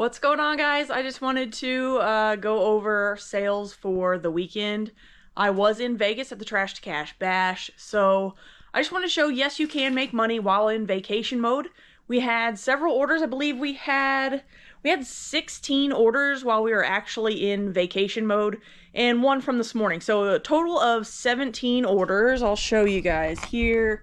What's going on, guys? I just wanted to go over sales for the weekend. I was in Vegas at the Trash to Cash Bash, so I just want to show, yes, you can make money while in vacation mode. We had several orders. I believe we had 16 orders while we were actually in vacation mode, and one from this morning. So a total of 17 orders. I'll show you guys here.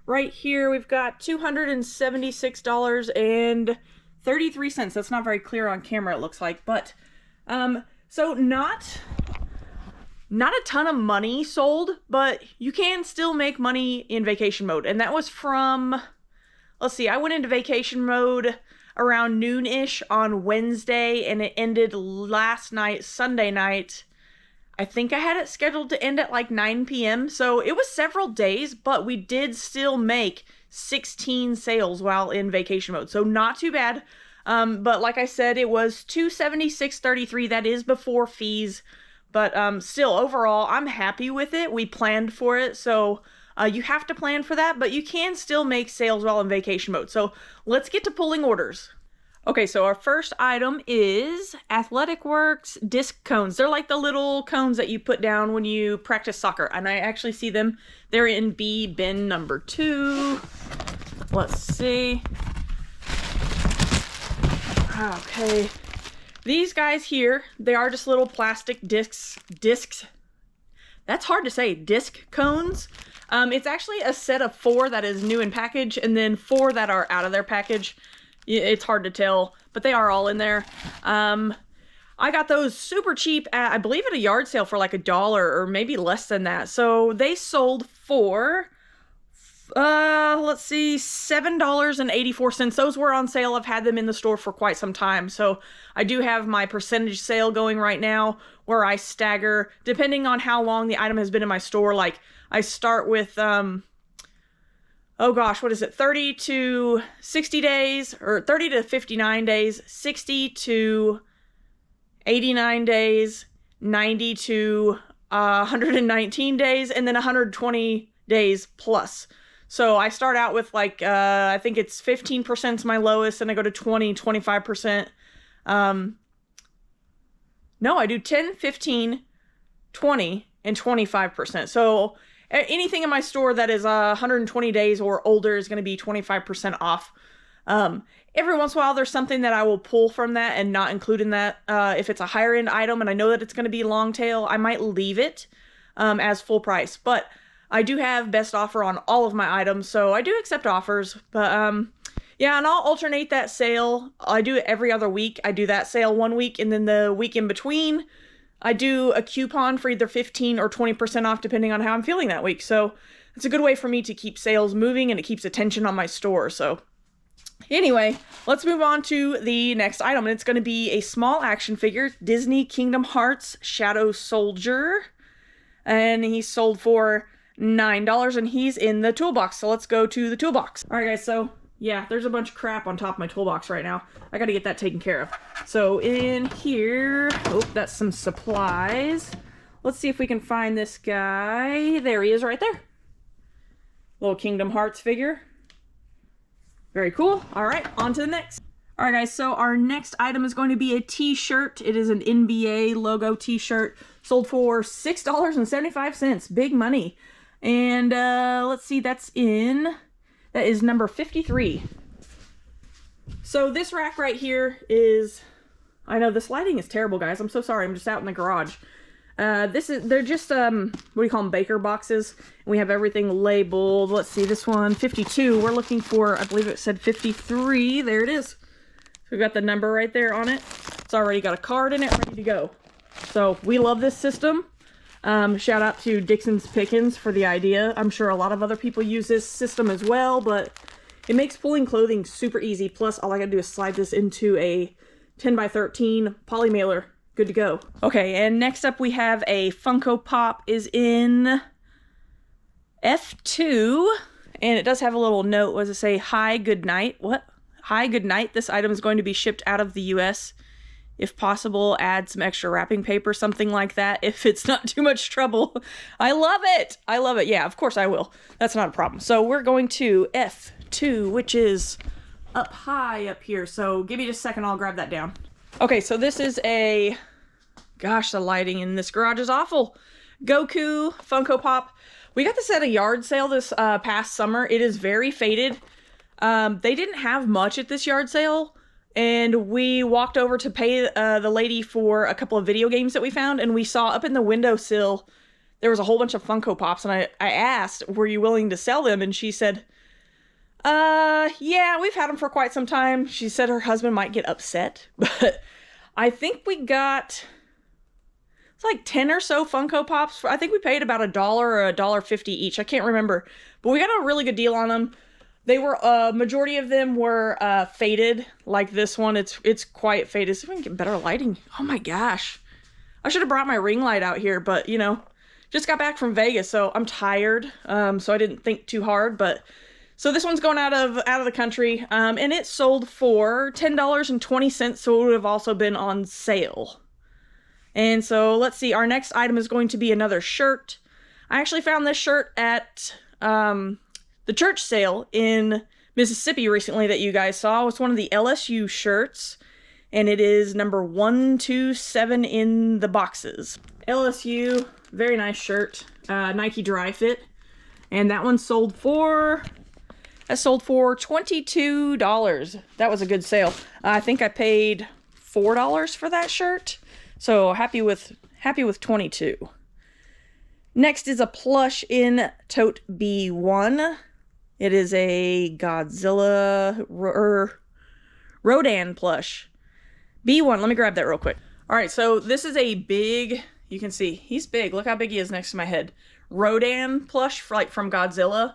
Right here, we've got $276.33. That's not very clear on camera, it looks like, but so not a ton of money sold, but you can still make money in vacation mode. And that was from, let's see, I went into vacation mode around noon-ish on Wednesday, and it ended last night, Sunday night. I think I had it scheduled to end at like 9 p.m. So it was several days, but we did still make 16 sales while in vacation mode. So not too bad. But like I said, it was $276.33. That is before fees. But still, overall, I'm happy with it. We planned for it. So you have to plan for that, but you can still make sales while in vacation mode. So let's get to pulling orders. Okay, so our first item is Athletic Works disc cones. They're like the little cones that you put down when you practice soccer. And I actually see them. They're in B bin number 2. Let's see. Okay. These guys here, they are just little plastic discs. That's hard to say. Disc cones. It's actually a set of 4 that is new in package, and then 4 that are out of their package. It's hard to tell, but they are all in there. I got those super cheap at, I believe, at a yard sale for like $1 or maybe less than that. So they sold for, let's see, $7.84. Those were on sale. I've had them in the store for quite some time. So I do have my percentage sale going right now where I stagger, depending on how long the item has been in my store. Like I start with, oh gosh, what is it? 30 to 60 days, or 30 to 59 days, 60 to 89 days, 90 to 119 days, and then 120 days plus. So I start out with like, I think it's 15% is my lowest, and I go to 20, 25%. No, I do 10, 15, 20, and 25%. So anything in my store that is 120 days or older is going to be 25% off. Every once in a while, there's something that I will pull from that and not include in that. If it's a higher end item and I know that it's going to be long tail, I might leave it as full price. But I do have best offer on all of my items, so I do accept offers. But yeah, and I'll alternate that sale. I do it every other week. I do that sale one week, and then the week in between, I do a coupon for either 15 or 20% off depending on how I'm feeling that week. So it's a good way for me to keep sales moving, and it keeps attention on my store. So anyway, let's move on to the next item. And it's going to be a small action figure, Disney Kingdom Hearts Shadow Soldier. And he's sold for $9, and he's in the toolbox. So let's go to the toolbox. All right, guys. So yeah, there's a bunch of crap on top of my toolbox right now. I got to get that taken care of. So in here, oh, that's some supplies. Let's see if we can find this guy. There he is right there. Little Kingdom Hearts figure. Very cool. All right, on to the next. All right, guys, so our next item is going to be a t-shirt. It is an NBA logo t-shirt. Sold for $6.75. Big money. And let's see, that is number 53. So this rack right here is, I know this lighting is terrible, guys. I'm so sorry. I'm just out in the garage. They're just, what do you call them? Baker boxes. And we have everything labeled. Let's see, this one, 52. We're looking for, I believe it said 53. There it is. So we got the number right there on it. It's already got a card in it, ready to go. So we love this system. Shout out to Dixon's Pickens for the idea. I'm sure a lot of other people use this system as well, but it makes pulling clothing super easy. Plus, all I gotta do is slide this into a 10 by 13 poly mailer. Good to go. Okay, and next up we have a Funko Pop is in F2, and it does have a little note. What does it say? Hi, good night. What? Hi, good night. This item is going to be shipped out of the US. If possible, add some extra wrapping paper, something like that, if it's not too much trouble. I love it. I love it. Yeah, of course I will. That's not a problem. So we're going to F2, which is up high up here. So give me just a second, I'll grab that down. Okay, so this is a, gosh, the lighting in this garage is awful. Goku Funko Pop. We got this at a yard sale this past summer. It is very faded. They didn't have much at this yard sale, and we walked over to pay the lady for a couple of video games that we found, and we saw up in the windowsill there was a whole bunch of Funko Pops, and I asked, were you willing to sell them? And she said, yeah, we've had them for quite some time. She said her husband might get upset, but I think we got, it's like 10 or so Funko Pops. I think we paid about $1 or $1.50 each. I can't remember, but we got a really good deal on them. They were, majority of them were, faded, like this one. It's quite faded. See if we can get better lighting. Oh my gosh. I should have brought my ring light out here, but you know, just got back from Vegas, so I'm tired. So I didn't think too hard, but so this one's going out of the country, and it sold for $10.20, so it would have also been on sale. And so let's see, our next item is going to be another shirt. I actually found this shirt at the church sale in Mississippi recently that you guys saw. It's one of the LSU shirts, and it is number 127 in the boxes. LSU, very nice shirt, Nike Dry Fit, and that one sold for $22. That was a good sale. I think I paid $4 for that shirt, so happy with 22. Next is a plush in Tote B1. It is a Godzilla Rodan plush. B1, let me grab that real quick. All right, so this is a big, you can see, he's big. Look how big he is next to my head. Rodan plush, from Godzilla.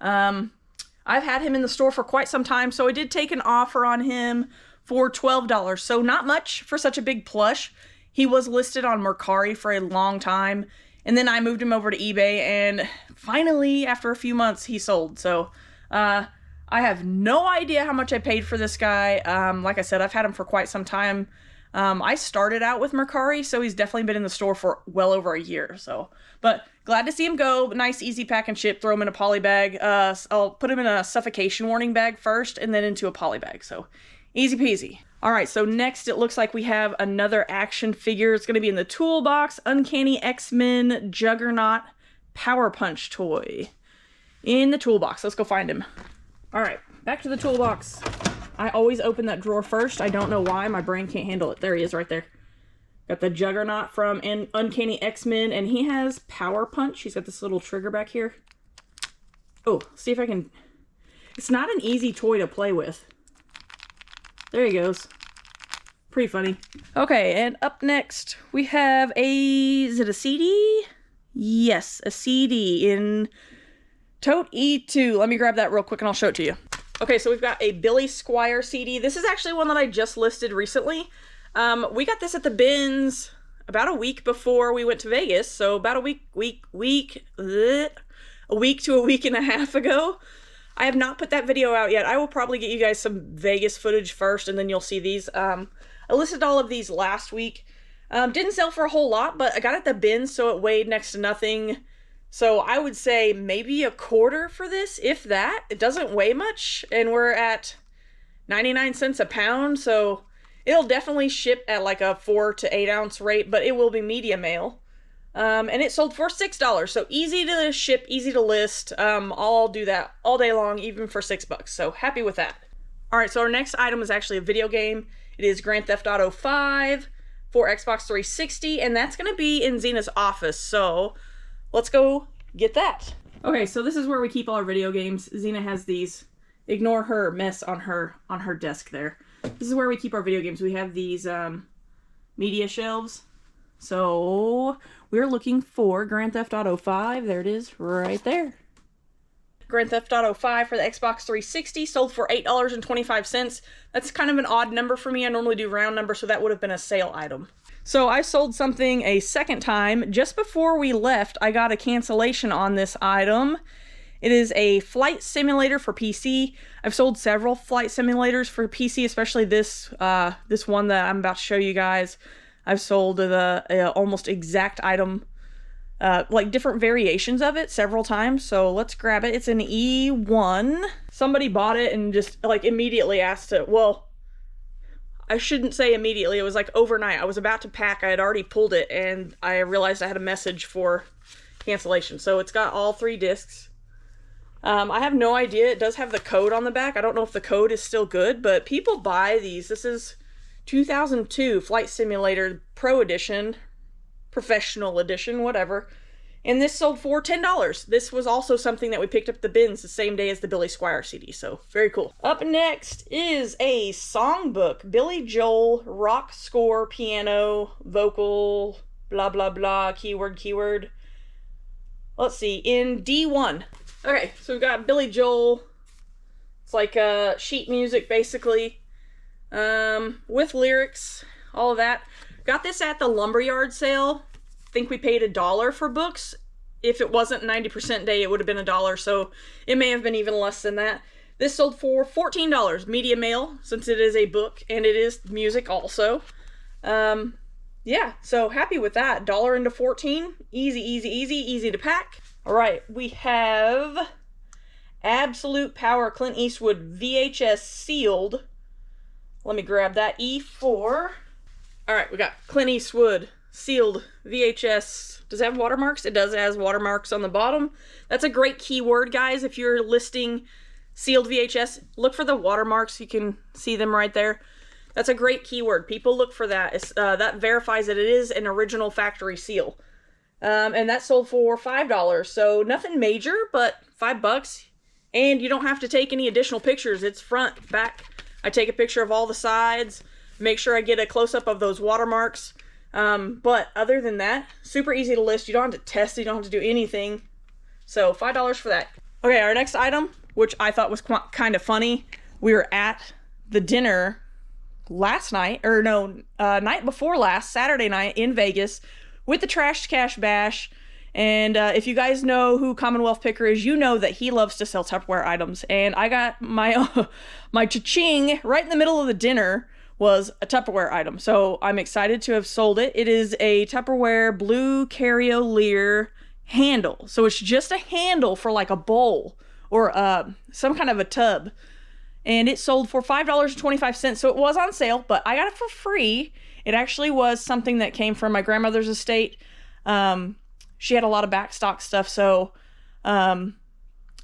I've had him in the store for quite some time, so I did take an offer on him for $12. So not much for such a big plush. He was listed on Mercari for a long time, and then I moved him over to eBay, and finally, after a few months, he sold. So I have no idea how much I paid for this guy. Like I said, I've had him for quite some time. I started out with Mercari, so he's definitely been in the store for well over a year. So, but glad to see him go. Nice, easy pack and ship. Throw him in a poly bag. I'll put him in a suffocation warning bag first, and then into a poly bag. So, easy peasy. All right, so next it looks like we have another action figure. It's going to be in the toolbox. Uncanny X-Men Juggernaut Power Punch toy. In the toolbox. Let's go find him. All right, back to the toolbox. I always open that drawer first. I don't know why. My brain can't handle it. There he is right there. Got the Juggernaut from Uncanny X-Men, and he has Power Punch. He's got this little trigger back here. Oh, see if I can... It's not an easy toy to play with. There he goes. Pretty funny. Okay, and up next we have is it a CD? Yes, a CD in Tote E2. Let me grab that real quick and I'll show it to you. Okay, so we've got a Billy Squier CD. This is actually one that I just listed recently. We got this at the bins about a week before we went to Vegas. So about a week to a week and a half ago. I have not put that video out yet. I will probably get you guys some Vegas footage first, and then you'll see these. I listed all of these last week. Didn't sell for a whole lot, but I got it at the bins, so it weighed next to nothing. So I would say maybe a quarter for this, if that. It doesn't weigh much, and we're at 99 cents a pound, so it'll definitely ship at like a 4 to 8 ounce rate, but it will be medium mail. And it sold for $6, so easy to ship, easy to list. I'll do that all day long, even for $6, so happy with that. All right, so our next item is actually a video game. It is Grand Theft Auto 5 for Xbox 360, and that's going to be in Zena's office, so let's go get that. Okay, so this is where we keep all our video games. Zena has these. Ignore her mess on her desk there. This is where we keep our video games. We have these media shelves. So we're looking for Grand Theft Auto 5. There it is, right there. Grand Theft Auto 5 for the Xbox 360 sold for $8.25. That's kind of an odd number for me. I normally do round numbers, so that would have been a sale item. So I sold something a second time. Just before we left, I got a cancellation on this item. It is a flight simulator for PC. I've sold several flight simulators for PC, especially this one that I'm about to show you guys. I've sold the almost exact item like different variations of it several times. So let's grab it. It's an E1. Somebody bought it and just like immediately asked it. Well, I shouldn't say immediately. It was like overnight. I was about to pack. I had already pulled it and I realized I had a message for cancellation. So it's got all 3 discs. I have no idea. It does have the code on the back. I don't know if the code is still good, but people buy these. This is 2002 Flight Simulator Pro Edition, Professional Edition, whatever. And this sold for $10. This was also something that we picked up at the bins the same day as the Billy Squier CD, so very cool. Up next is a songbook. Billy Joel, rock score, piano, vocal, blah, blah, blah, keyword. Let's see, in D1. Okay, so we've got Billy Joel. It's like sheet music, basically, with lyrics, all of that. Got this at the lumberyard sale. I think we paid $1 for books. If it wasn't 90% day, it would have been $1, so it may have been even less than that. This sold for $14, media mail, since it is a book, and it is music also. Yeah, so happy with that. $1 into 14, easy to pack. All right, we have Absolute Power Clint Eastwood VHS sealed. Let me grab that, E4. All right, we got Clint Eastwood sealed VHS. Does it have watermarks? It does. It has watermarks on the bottom. That's a great keyword, guys. If you're listing sealed VHS, look for the watermarks. You can see them right there. That's a great keyword. People look for that. That verifies that it is an original factory seal. And that sold for $5. So nothing major, but $5. And you don't have to take any additional pictures. It's front, back. I take a picture of all the sides, make sure I get a close-up of those watermarks. But other than that, super easy to list. You don't have to test it. You don't have to do anything. So $5 for that. Okay, our next item, which I thought was kind of funny. We were at the dinner last night, or no, night before last, Saturday night in Vegas with the Trash Cash Bash. And if you guys know who Commonwealth Picker is, you know that he loves to sell Tupperware items. And I got my my cha-ching right in the middle of the dinner was a Tupperware item. So I'm excited to have sold it. It is a Tupperware blue Carriolier handle. So it's just a handle for like a bowl or some kind of a tub. And it sold for $5.25. So it was on sale, but I got it for free. It actually was something that came from my grandmother's estate. She had a lot of backstock stuff, so a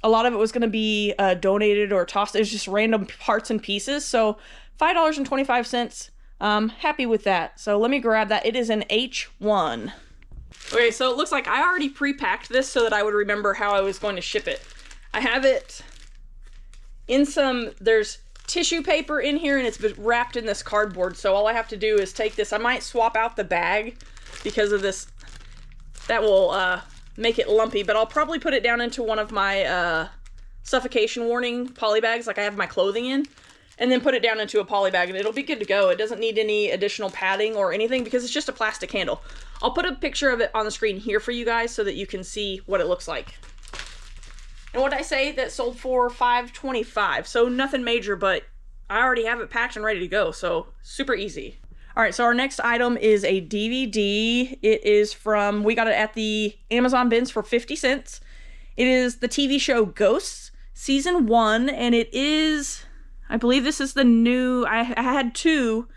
lot of it was going to be donated or tossed. It was just random parts and pieces. So $5.25. Happy with that. So let me grab that. It is an H1. Okay, so it looks like I already pre-packed this so that I would remember how I was going to ship it. I have it in there's tissue paper in here and it's wrapped in this cardboard. So all I have to do is take this. I might swap out the bag because of this. That will make it lumpy, but I'll probably put it down into one of my suffocation warning poly bags like I have my clothing in, and then put it down into a poly bag and it'll be good to go. It doesn't need any additional padding or anything because it's just a plastic handle. I'll put a picture of it on the screen here for you guys so that you can see what it looks like. And what did I say? That sold for $5.25. So nothing major, but I already have it packed and ready to go, so super easy. All right, so our next item is a DVD. It is from, we got it at the Amazon bins for 50 cents. It is the TV show Ghosts, season 1, and it is, I believe this is the new, I had 2.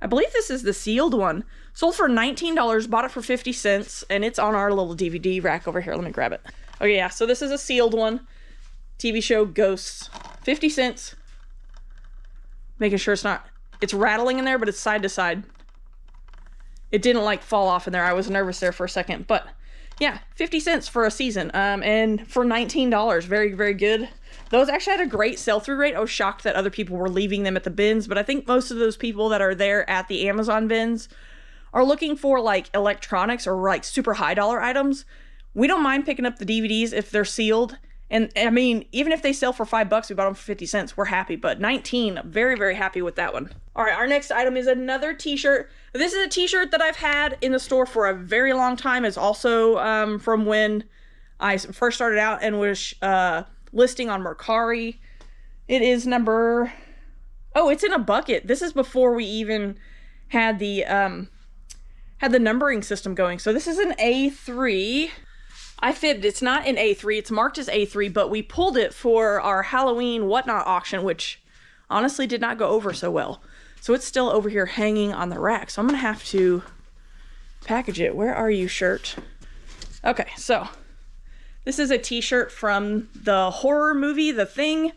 I believe this is the sealed one. Sold for $19, bought it for 50 cents, and it's on our little DVD rack over here. Let me grab it. Okay, yeah, so this is a sealed one. TV show Ghosts, 50 cents. Making sure it's rattling in there, but it's side to side. It didn't like fall off in there. I was nervous there for a second, but yeah, 50 cents for a season. And for $19, very, very good. Those actually had a great sell-through rate. I was shocked that other people were leaving them at the bins, but I think most of those people that are there at the Amazon bins are looking for like electronics or like super high dollar items. We don't mind picking up the DVDs if they're sealed. And I mean, even if they sell for $5, we bought them for 50 cents. We're happy, but 19, very, very happy with that one. All right, our next item is another t-shirt. This is a t-shirt that I've had in the store for a very long time. It's also from when I first started out and was listing on Mercari. It is number, oh, it's in a bucket. This is before we even had the had the numbering system going. So this is an A3. I fibbed, it's not an A3, it's marked as A3, but we pulled it for our Halloween whatnot auction, which honestly did not go over so well. So it's still over here hanging on the rack. So I'm gonna have to package it. Where are you, shirt? Okay, so this is a t-shirt from the horror movie, The Thing.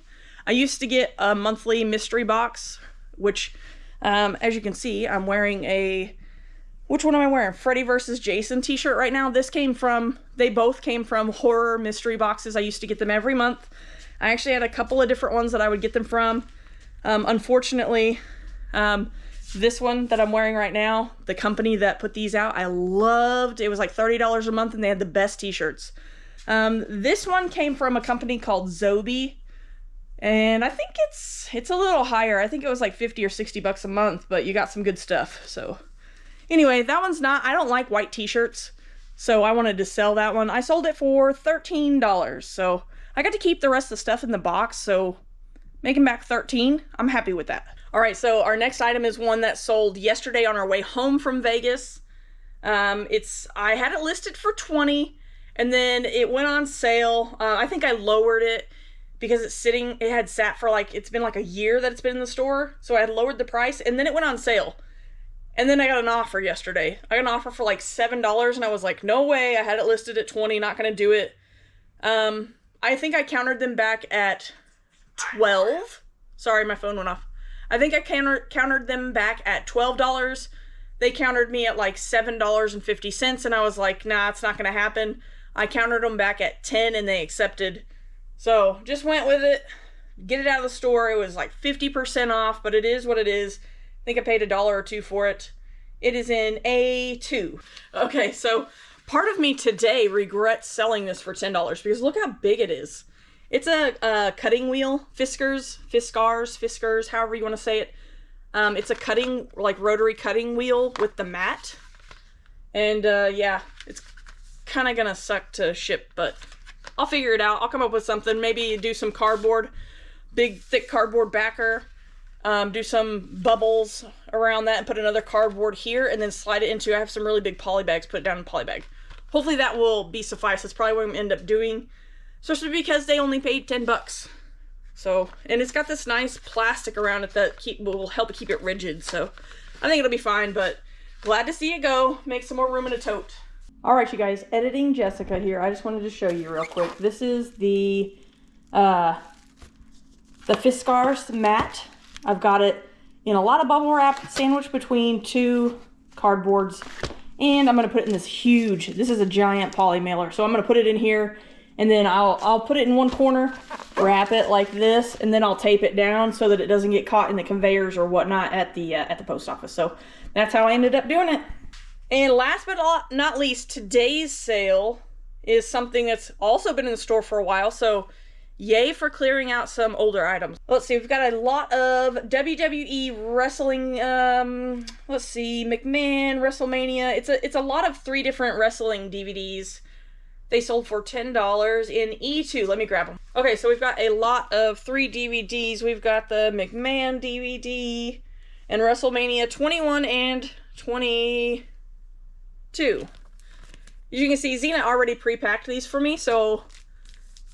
I used to get a monthly mystery box, which, as you can see, I'm wearing a, which one am I wearing? Freddy vs. Jason t-shirt right now. They both came from horror mystery boxes. I used to get them every month. I actually had a couple of different ones that I would get them from. Unfortunately, this one that I'm wearing right now, the company that put these out, I loved. It was like $30 a month and they had the best t-shirts. This one came from a company called Zobi. And I think it's a little higher. I think it was like 50 or 60 bucks a month, but you got some good stuff. So anyway, that one's not, I don't like white t-shirts, so I wanted to sell that one. I sold it for $13. So I got to keep the rest of the stuff in the box, so making back 13, I'm happy with that. All right, so our next item is one that sold yesterday on our way home from Vegas. I had it listed for 20, and then it went on sale. I think I lowered it because it had sat for it's been like a year that it's been in the store. So I had lowered the price and then it went on sale. And then I got an offer yesterday. I got an offer for like $7 and I was like, no way. I had it listed at 20, not gonna do it. I think I countered them back at 12. Sorry, my phone went off. I think I countered them back at $12. They countered me at like $7.50 and I was like, nah, it's not gonna happen. I countered them back at 10 and they accepted. So just went with it, get it out of the store. It was like 50% off, but it is what it is. I think I paid $1 or $2 for it. It is in A2. Okay, so part of me today regrets selling this for $10 because look how big it is. It's a cutting wheel, Fiskars, however you want to say it. It's a cutting, like rotary cutting wheel with the mat. And yeah, it's kind of gonna suck to ship, but I'll figure it out. I'll come up with something. Maybe do some cardboard, big thick cardboard backer. Do some bubbles around that and put another cardboard here and then slide it into, I have some really big poly bags, put it down in a poly bag. Hopefully that will be suffice. That's probably what I'm gonna end up doing. Especially because they only paid 10 bucks. So, and it's got this nice plastic around it that will help to keep it rigid. So I think it'll be fine, but glad to see it go. Make some more room in a tote. All right, you guys, editing Jessica here. I just wanted to show you real quick. This is the Fiskars mat. I've got it in a lot of bubble wrap, sandwiched between two cardboards, and I'm gonna put it in this this is a giant poly mailer. So I'm gonna put it in here, and then I'll put it in one corner, wrap it like this, and then I'll tape it down so that it doesn't get caught in the conveyors or whatnot at the post office. So that's how I ended up doing it. And last but not least, today's sale is something that's also been in the store for a while. So yay for clearing out some older items. Let's see, we've got a lot of WWE wrestling, let's see, McMahon, WrestleMania. It's a lot of 3 different wrestling DVDs. They sold for $10 in E2. Let me grab them. Okay, so we've got a lot of 3 DVDs. We've got the McMahon DVD and WrestleMania 21 and 22. As you can see, Xena already pre-packed these for me, so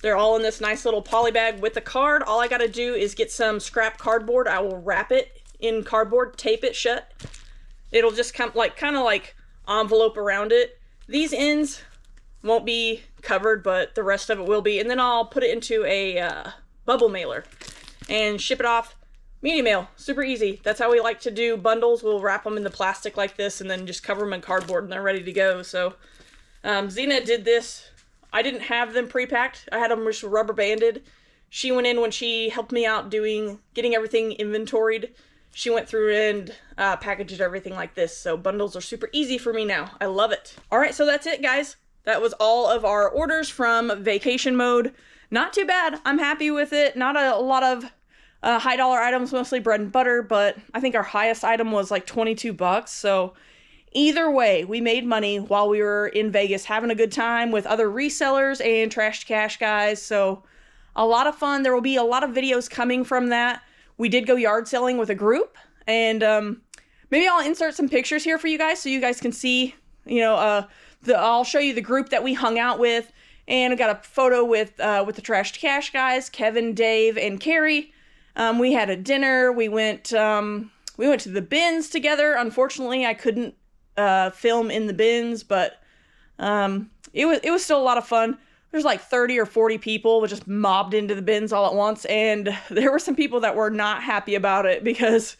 they're all in this nice little poly bag with the card. All I gotta do is get some scrap cardboard. I will wrap it in cardboard, tape it shut. It'll just come kind of like envelope around it. These ends won't be covered, but the rest of it will be. And then I'll put it into a bubble mailer and ship it off. Media mail, super easy. That's how we like to do bundles. We'll wrap them in the plastic like this and then just cover them in cardboard and they're ready to go. So Xena did this. I didn't have them pre-packed. I had them just rubber banded. She went in when she helped me out getting everything inventoried. She went through and packaged everything like this. So bundles are super easy for me now. I love it. All right, so that's it, guys. That was all of our orders from vacation mode. Not too bad. I'm happy with it. Not a lot of high dollar items, mostly bread and butter, but I think our highest item was like 22 bucks. So either way, we made money while we were in Vegas having a good time with other resellers and Trash to Cash guys. So a lot of fun. There will be a lot of videos coming from that. We did go yard selling with a group, and Maybe I'll insert some pictures here for you guys so you guys can see, you know, I'll show you the group that we hung out with. And I got a photo with the Trash to Cash guys, Kevin, Dave, and Carrie. We had a dinner. We went to the bins together. Unfortunately, I couldn't film in the bins, but it was still a lot of fun. There's like 30 or 40 people just mobbed into the bins all at once, and there were some people that were not happy about it because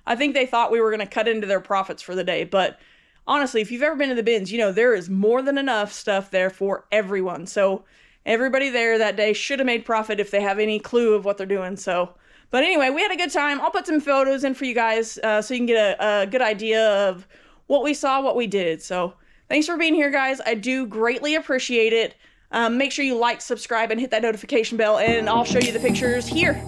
I think they thought we were going to cut into their profits for the day. But honestly, if you've ever been to the bins, you know there is more than enough stuff there for everyone. So everybody there that day should have made profit if they have any clue of what they're doing. So, but anyway, we had a good time. I'll put some photos in for you guys so you can get a good idea of what we saw, what we did. So thanks for being here, guys. I do greatly appreciate it. Make sure you like, subscribe, and hit that notification bell, and I'll show you the pictures here.